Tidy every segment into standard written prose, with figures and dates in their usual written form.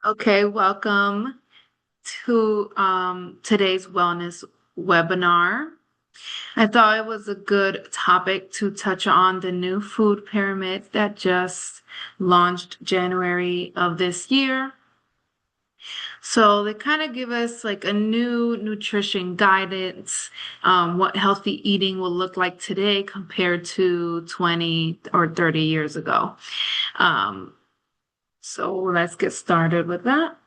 Okay, welcome to today's wellness webinar. I thought it was a good topic to touch on the new food pyramid that just launched January of this year. So they kind of give us like a new nutrition guidance, what healthy eating will look like today compared to 20 or 30 years ago. Um, so let's get started with that.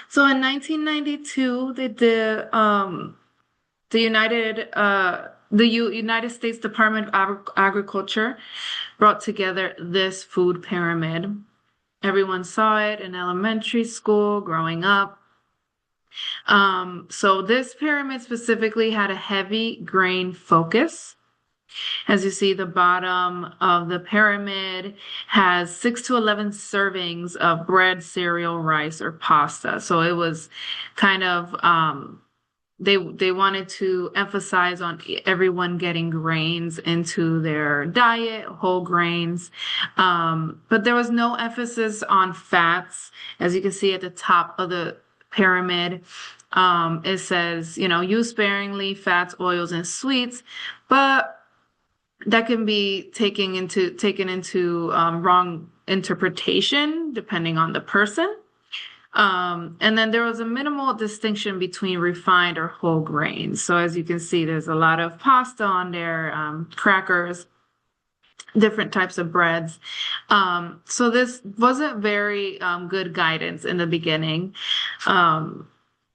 So in 1992, the United States Department of Agriculture brought together this food pyramid. Everyone saw it in elementary school growing up. So this pyramid specifically had a heavy grain focus. As you see, the bottom of the pyramid has 6 to 11 servings of bread, cereal, rice, or pasta. So it was kind of they wanted to emphasize on everyone getting grains into their diet, whole grains. But there was no emphasis on fats. As you can see at the top of the pyramid, it says, use sparingly fats, oils, and sweets, but that can be taken into wrong interpretation depending on the person. And then there was a minimal distinction between refined or whole grains. So as you can see, there's a lot of pasta on there, crackers, different types of breads. So this wasn't very good guidance in the beginning.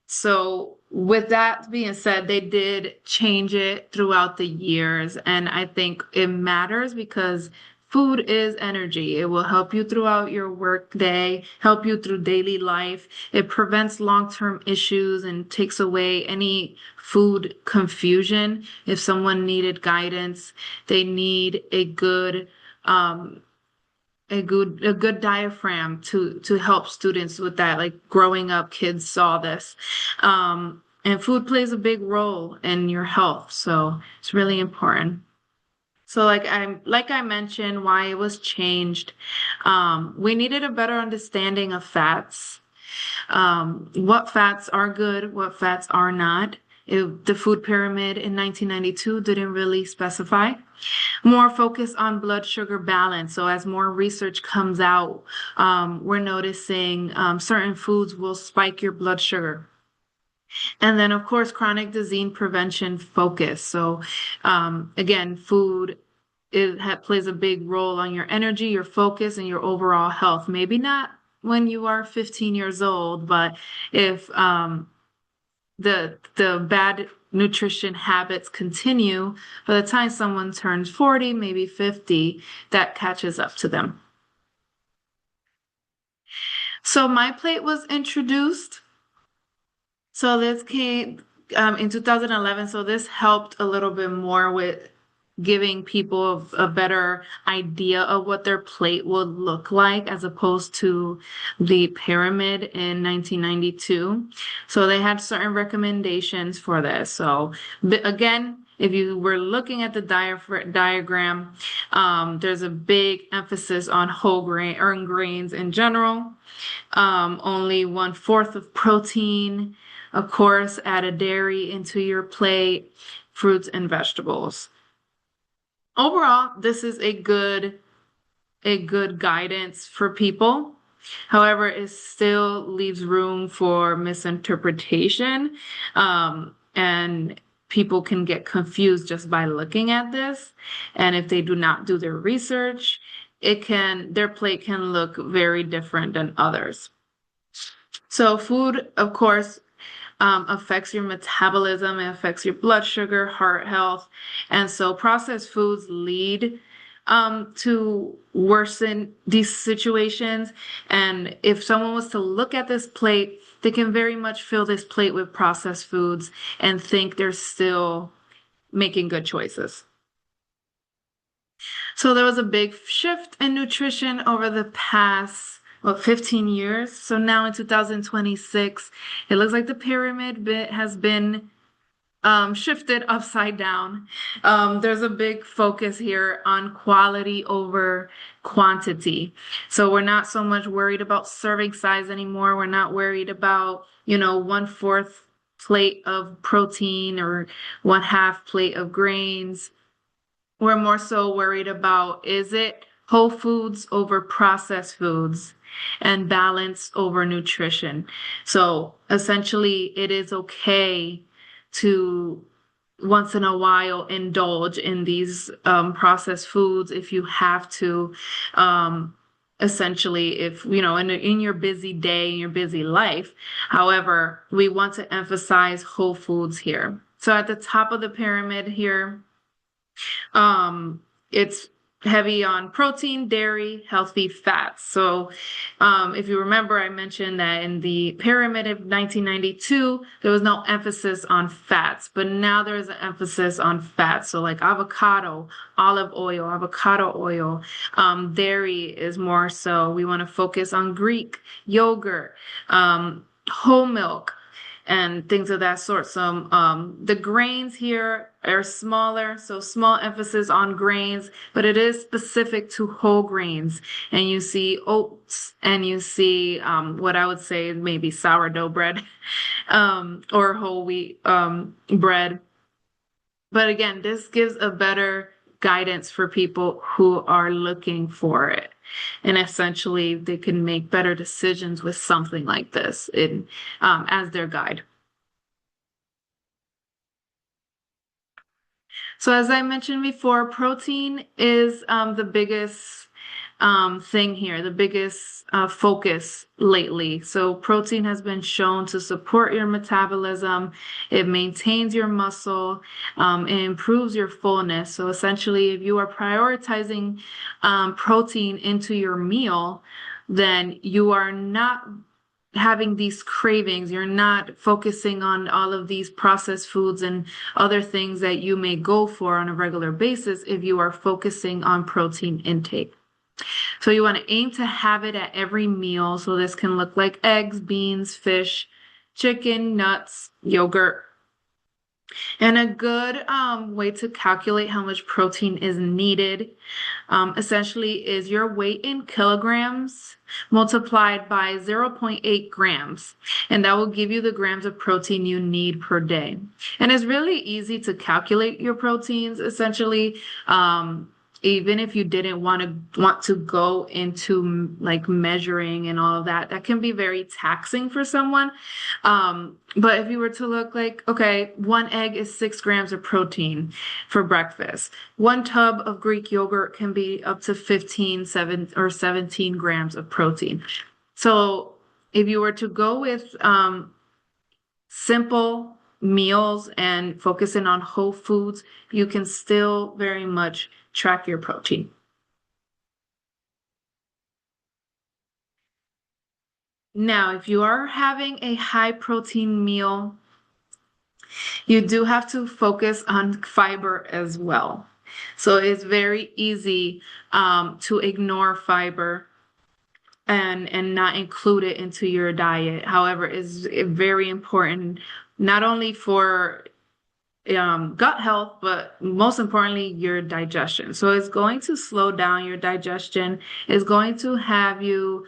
So with that being said, they did change it throughout the years. And I think it matters because food is energy. It will help you throughout your work day, help you through daily life. It prevents long-term issues and takes away any food confusion. If someone needed guidance, they need a good diaphragm to help students with that. Like growing up, kids saw this. And food plays a big role in your health, so it's really important. So like I mentioned, why it was changed. We needed a better understanding of fats. What fats are good, what fats are not. The food pyramid in 1992 didn't really specify. More focus on blood sugar balance. So as more research comes out, we're noticing certain foods will spike your blood sugar. And then, of course, chronic disease prevention focus. So again, food plays a big role on your energy, your focus, and your overall health. Maybe not when you are 15 years old, but if the bad nutrition habits continue, by the time someone turns 40, maybe 50, that catches up to them. So my plate was introduced. So this came in 2011. So this helped a little bit more with giving people a better idea of what their plate would look like as opposed to the pyramid in 1992. So they had certain recommendations for this. So again, if you were looking at the diagram, there's a big emphasis on whole grains in general. Only 1/4 of protein. Of course, add a dairy into your plate, fruits and vegetables. Overall, this is a good guidance for people. However, it still leaves room for misinterpretation, and people can get confused just by looking at this. And if they do not do their research, their plate can look very different than others. So food, of course, affects your metabolism, it affects your blood sugar, heart health. And so processed foods lead to worsen these situations. And if someone was to look at this plate, they can very much fill this plate with processed foods and think they're still making good choices. So there was a big shift in nutrition over the past 15 years. So now in 2026, it looks like the pyramid bit has been shifted upside down. There's a big focus here on quality over quantity. So we're not so much worried about serving size anymore. We're not worried about, 1/4 plate of protein or 1/2 plate of grains. We're more so worried about, is it whole foods over processed foods and balance over nutrition? So essentially, it is okay to once in a while indulge in these processed foods if you have to. Essentially, if in your busy day, in your busy life. However, we want to emphasize whole foods here. So at the top of the pyramid here, it's heavy on protein, dairy, healthy fats. So, if you remember, I mentioned that in the pyramid of 1992, there was no emphasis on fats, but now there is an emphasis on fats. So, like avocado, olive oil, avocado oil. Dairy is more so we want to focus on Greek yogurt, whole milk, and things of that sort. So the grains here are smaller, so small emphasis on grains, but it is specific to whole grains. And you see oats, and you see what I would say maybe sourdough bread, or whole wheat bread. But again, this gives a better guidance for people who are looking for it. And essentially, they can make better decisions with something like this as their guide. So as I mentioned before, protein is the biggest thing here, the biggest focus lately. So protein has been shown to support your metabolism. It maintains your muscle. It improves your fullness. So essentially, if you are prioritizing protein into your meal, then you are not having these cravings. You're not focusing on all of these processed foods and other things that you may go for on a regular basis if you are focusing on protein intake. So you want to aim to have it at every meal. So this can look like eggs, beans, fish, chicken, nuts, yogurt. And a good way to calculate how much protein is needed, essentially, is your weight in kilograms multiplied by 0.8 grams. And that will give you the grams of protein you need per day. And it's really easy to calculate your proteins, essentially. Even if you didn't want to go into like measuring and all of that, that can be very taxing for someone. But if you were to look like, okay, one egg is 6 grams of protein for breakfast. One tub of Greek yogurt can be up to 17 grams of protein. So if you were to go with simple meals and focusing on whole foods, you can still very much track your protein. Now, if you are having a high protein meal, you do have to focus on fiber as well. So it's very easy to ignore fiber and not include it into your diet. However, it's very important not only for gut health, but most importantly, your digestion. So it's going to slow down your digestion. It's going to have you,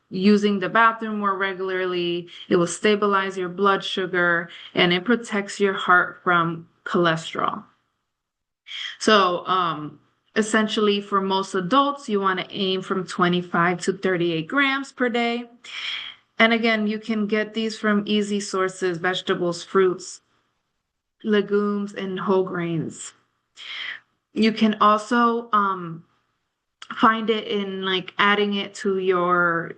using the bathroom more regularly. It will stabilize your blood sugar and it protects your heart from cholesterol. So, essentially, for most adults, you want to aim from 25 to 38 grams per day. And again, you can get these from easy sources, vegetables, fruits, legumes, and whole grains. You can also find it in like adding it to your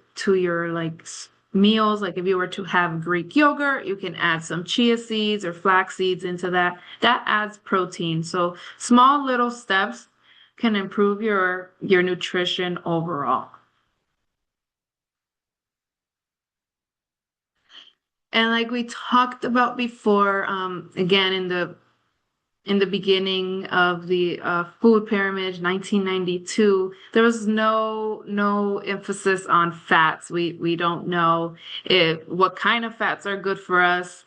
like meals. Like if you were to have Greek yogurt, you can add some chia seeds or flax seeds into that. That adds protein. So small little steps can improve your nutrition overall. And like we talked about before, again in the beginning of the food pyramid, 1992, there was no emphasis on fats. We don't know what kind of fats are good for us.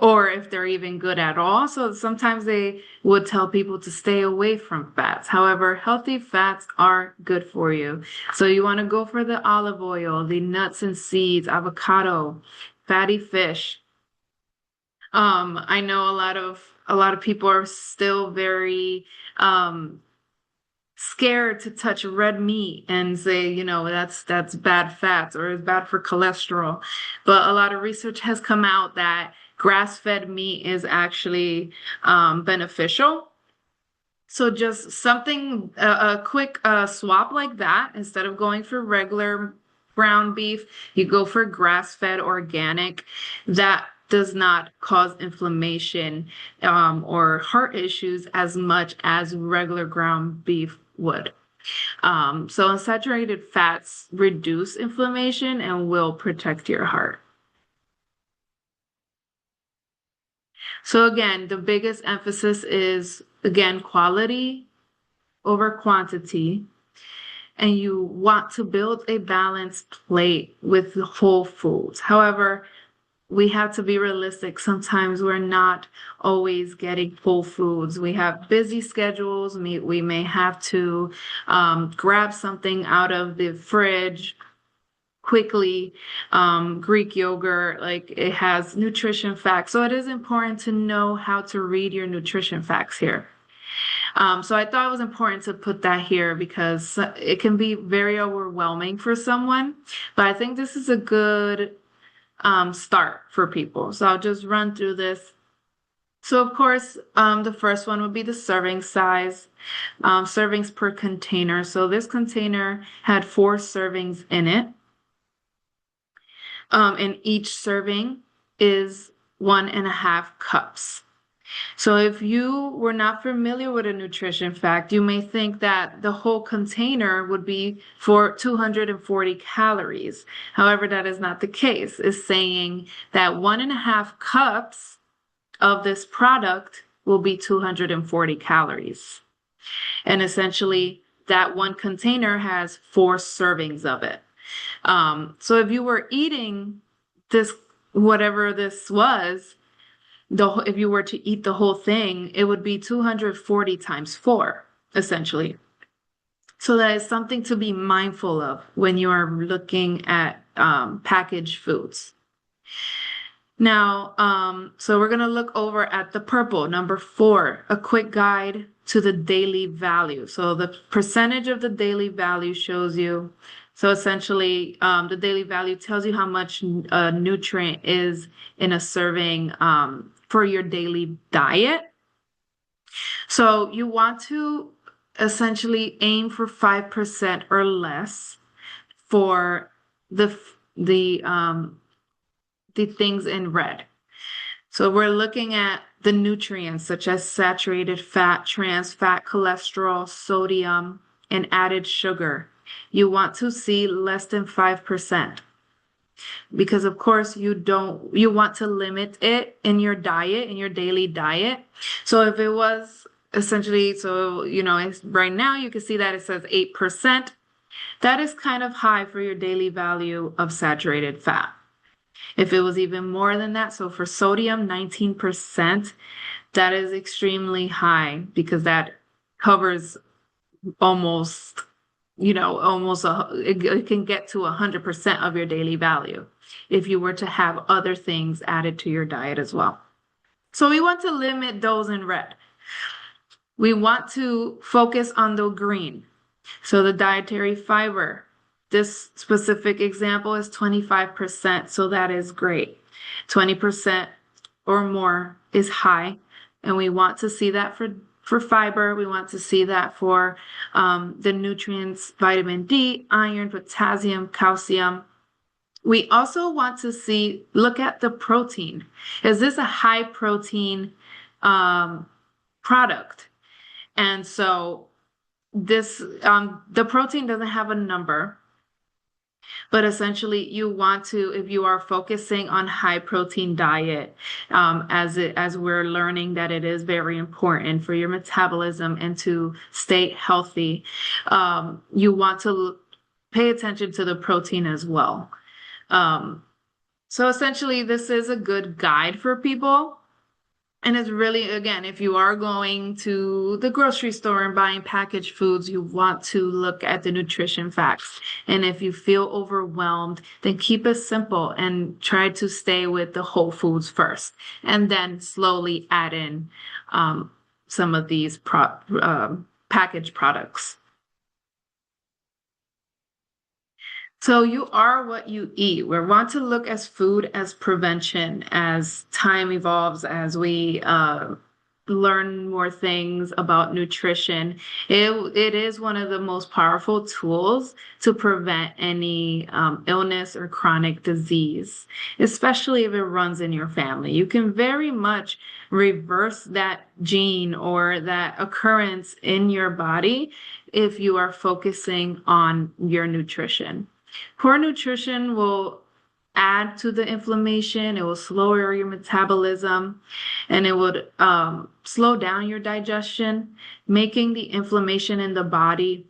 or if they're even good at all. So sometimes they would tell people to stay away from fats. However, healthy fats are good for you. So you want to go for the olive oil, the nuts and seeds, avocado, fatty fish. I know a lot of people are still very scared to touch red meat and say, that's bad fats or it's bad for cholesterol. But a lot of research has come out that grass-fed meat is actually beneficial. So just something, a quick swap like that, instead of going for regular ground beef, you go for grass-fed organic. That does not cause inflammation or heart issues as much as regular ground beef would. So unsaturated fats reduce inflammation and will protect your heart. So again, the biggest emphasis is, again, quality over quantity. And you want to build a balanced plate with whole foods. However, we have to be realistic. Sometimes we're not always getting whole foods. We have busy schedules. We may have to grab something out of the fridge quickly. Greek yogurt, like it has nutrition facts. So it is important to know how to read your nutrition facts here. So I thought it was important to put that here because it can be very overwhelming for someone. But I think this is a good start for people. So I'll just run through this. So of course, the first one would be the serving size, servings per container. So this container had 4 servings in it. And each serving is 1.5 cups. So if you were not familiar with a nutrition fact, you may think that the whole container would be for 240 calories. However, that is not the case. It's saying that 1.5 cups of this product will be 240 calories. And essentially, that one container has 4 servings of it. So if you were eating this, whatever this was, if you were to eat the whole thing, it would be 240 times 4, essentially. So that is something to be mindful of when you are looking at packaged foods. Now, so we're going to look over at the purple, number 4, a quick guide to the daily value. So the percentage of the daily value shows you. So essentially, the daily value tells you how much a nutrient is in a serving for your daily diet. So you want to essentially aim for 5% or less for the things in red. So we're looking at the nutrients such as saturated fat, trans fat, cholesterol, sodium, and added sugar. You want to see less than 5%. Because of course you want to limit it in your diet, in your daily diet. So if it was essentially, right now you can see that it says 8%. That is kind of high for your daily value of saturated fat. If it was even more than that, so for sodium, 19%, that is extremely high because that covers almost it can get to 100% of your daily value if you were to have other things added to your diet as well. So we want to limit those in red. We want to focus on the green. So the dietary fiber, this specific example is 25%, so that is great. 20% or more is high, and we want to see that for fiber. We want to see that for the nutrients, vitamin D, iron, potassium, calcium. We also want to look at the protein. Is this a high protein product? And so the protein doesn't have a number, but essentially you want to, if you are focusing on high protein diet, as we're learning that it is very important for your metabolism and to stay healthy, you want to pay attention to the protein as well. So essentially, this is a good guide for people. And it's really, again, if you are going to the grocery store and buying packaged foods, you want to look at the nutrition facts. And if you feel overwhelmed, then keep it simple and try to stay with the whole foods first, and then slowly add in um, some of these packaged products. So you are what you eat. We want to look as food as prevention as time evolves, as we learn more things about nutrition. It is one of the most powerful tools to prevent any illness or chronic disease, especially if it runs in your family. You can very much reverse that gene or that occurrence in your body if you are focusing on your nutrition. Poor nutrition will add to the inflammation. It will slow your metabolism, and it would slow down your digestion, making the inflammation in the body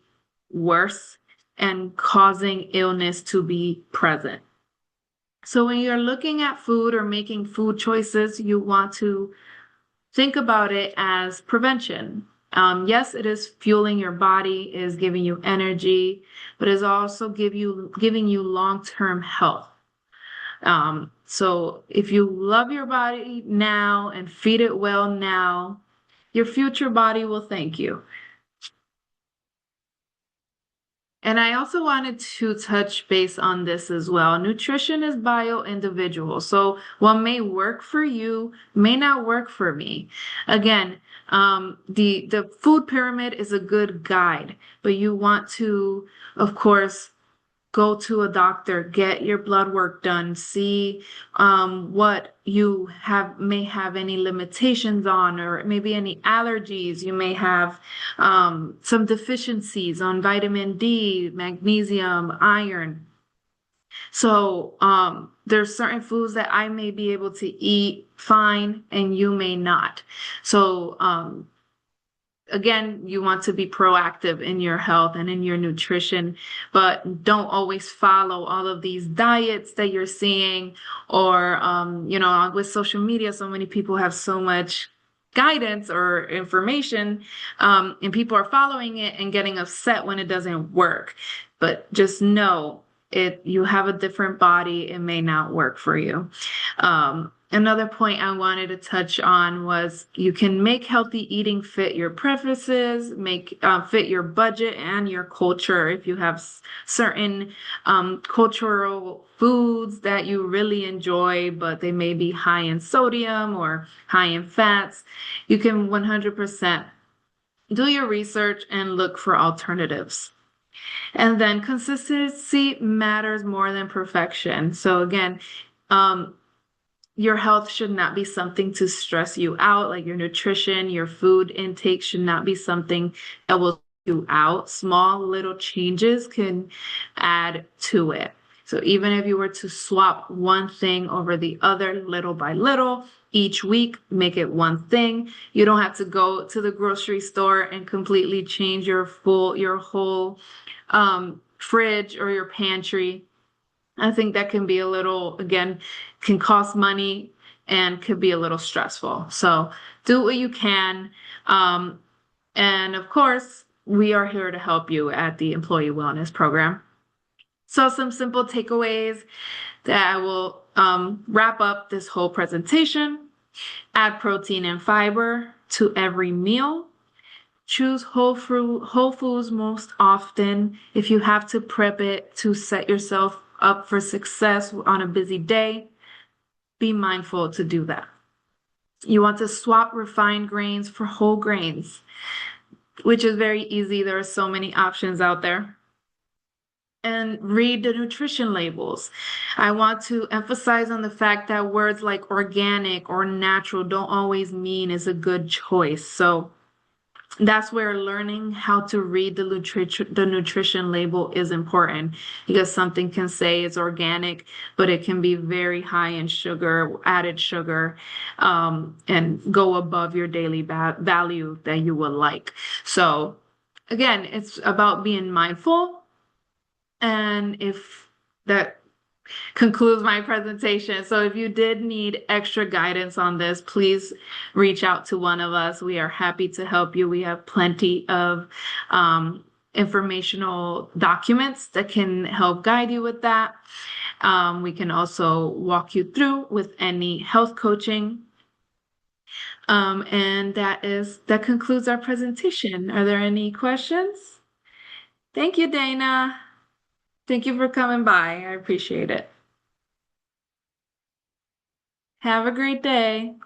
worse and causing illness to be present. So when you're looking at food or making food choices, you want to think about it as prevention. Yes, it is fueling your body, is giving you energy, but is also giving you long-term health. So if you love your body now and feed it well now, your future body will thank you. And I also wanted to touch base on this as well. Nutrition is bio-individual. So what may work for you may not work for me. Again, the food pyramid is a good guide, but you want to, of course, go to a doctor, get your blood work done, see what you may have any limitations on, or maybe any allergies. You may have some deficiencies on vitamin D, magnesium, iron. So there's certain foods that I may be able to eat fine and you may not. So again, you want to be proactive in your health and in your nutrition, but don't always follow all of these diets that you're seeing, or, with social media, so many people have so much guidance or information, and people are following it and getting upset when it doesn't work. But just know you have a different body, it may not work for you. Another point I wanted to touch on was you can make healthy eating fit your preferences, fit your budget and your culture. If you have certain cultural foods that you really enjoy, but they may be high in sodium or high in fats, you can 100% do your research and look for alternatives. And then consistency matters more than perfection. So again, your health should not be something to stress you out, like your nutrition, your food intake should not be something that will you out. Small little changes can add to it. So even if you were to swap one thing over the other little by little, each week, make it one thing. You don't have to go to the grocery store and completely change your whole fridge or your pantry. I think that can be a little, again, can cost money and could be a little stressful. So do what you can. And of course, we are here to help you at the Employee Wellness Program. So some simple takeaways that I will wrap up this whole presentation. Add protein and fiber to every meal. Choose whole foods most often. If you have to prep it to set yourself up for success on a busy day, be mindful to do that. You want to swap refined grains for whole grains, which is very easy. There are so many options out there. And read the nutrition labels. I want to emphasize on the fact that words like organic or natural don't always mean is a good choice. So that's where learning how to read the nutrition label is important, because something can say it's organic, but it can be very high in sugar, added sugar, and go above your daily value that you would like. So again, it's about being mindful. And if that concludes my presentation. So if you did need extra guidance on this, please reach out to one of us. We are happy to help you. We have plenty of informational documents that can help guide you with that. We can also walk you through with any health coaching. And that concludes our presentation. Are there any questions? Thank you, Dana. Thank you for coming by. I appreciate it. Have a great day.